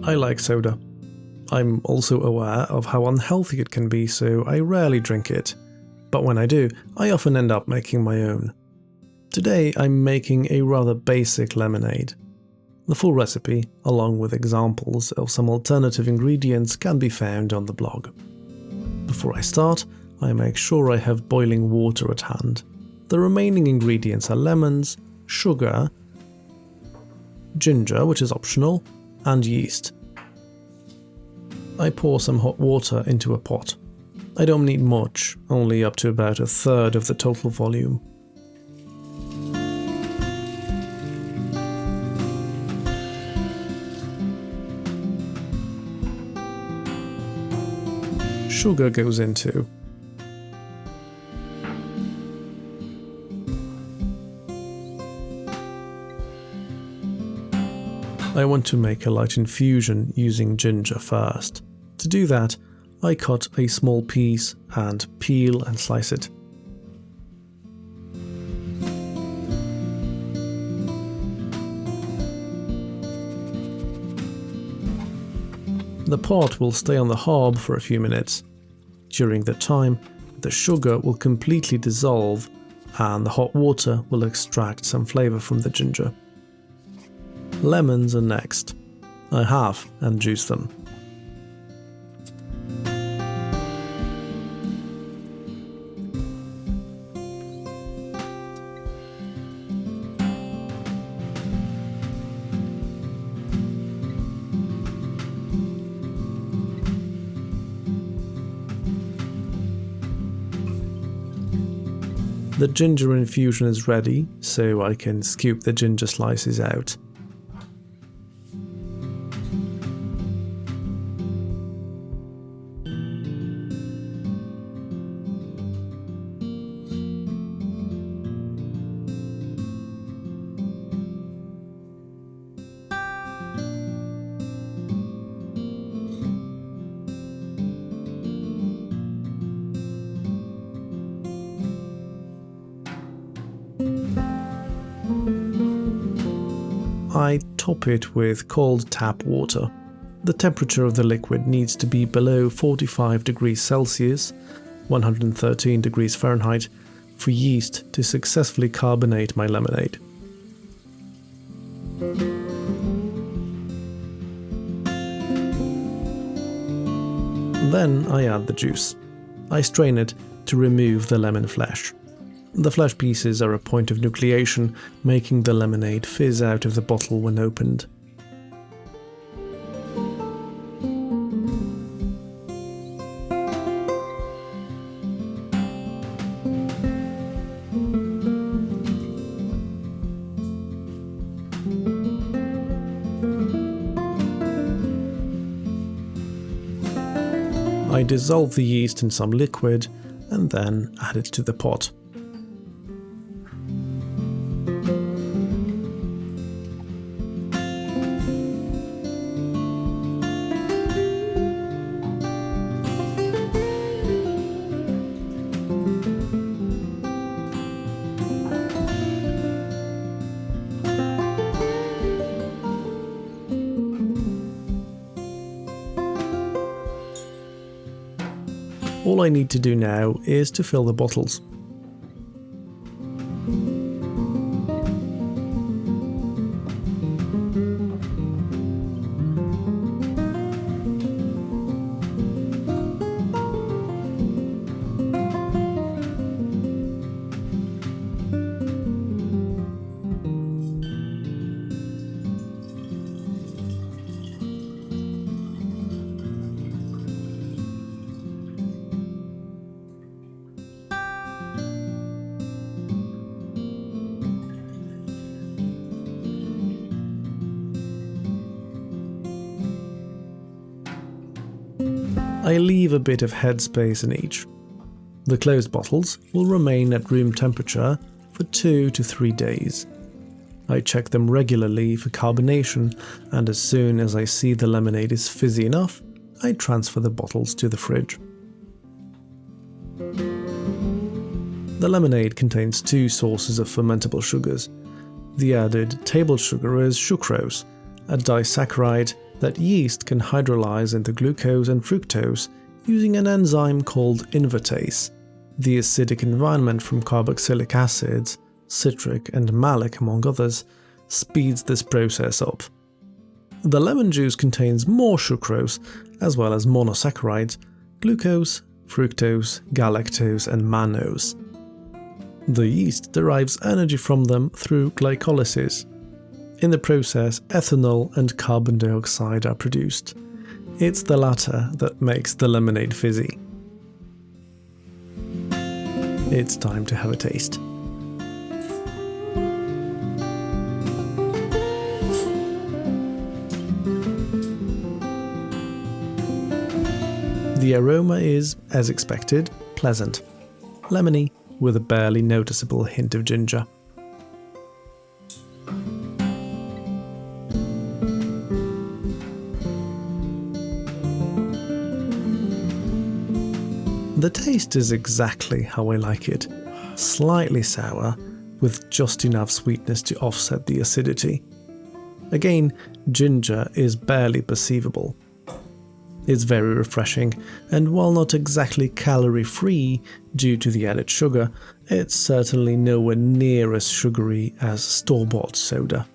I like soda. I'm also aware of how unhealthy it can be, so I rarely drink it. But when I do, I often end up making my own. Today I'm making a rather basic lemonade. The full recipe, along with examples of some alternative ingredients, can be found on the blog. Before I start, I make sure I have boiling water at hand. The remaining ingredients are lemons, sugar, ginger, which is optional, and yeast. I pour some hot water into a pot. I don't need much, only up to about 1/3 of the total volume. Sugar goes into. I want to make a light infusion using ginger first. To do that, I cut a small piece and peel and slice it. The pot will stay on the hob for a few minutes. During the time, the sugar will completely dissolve and the hot water will extract some flavor from the ginger. Lemons are next. I halve and juice them. The ginger infusion is ready, so I can scoop the ginger slices out. I top it with cold tap water. The temperature of the liquid needs to be below 45 degrees Celsius, 113 degrees Fahrenheit, for yeast to successfully carbonate my lemonade. Then I add the juice. I strain it to remove the lemon flesh. The flesh pieces are a point of nucleation, making the lemonade fizz out of the bottle when opened. I dissolve the yeast in some liquid and then add it to the pot. All I need to do now is to fill the bottles. I leave a bit of headspace in each. The closed bottles will remain at room temperature for 2 to 3 days. I check them regularly for carbonation, and as soon as I see the lemonade is fizzy enough, I transfer the bottles to the fridge. The lemonade contains 2 sources of fermentable sugars. The added table sugar is sucrose, a disaccharide that yeast can hydrolyze into glucose and fructose using an enzyme called invertase. The acidic environment from carboxylic acids, citric and malic among others, speeds this process up. The lemon juice contains more sucrose, as well as monosaccharides, glucose, fructose, galactose and mannose. The yeast derives energy from them through glycolysis. In the process, ethanol and carbon dioxide are produced. It's the latter that makes the lemonade fizzy. It's time to have a taste. The aroma is, as expected, pleasant, lemony with a barely noticeable hint of ginger. The taste is exactly how I like it, slightly sour, with just enough sweetness to offset the acidity. Again, ginger is barely perceivable. It's very refreshing, and while not exactly calorie-free due to the added sugar, it's certainly nowhere near as sugary as store-bought soda.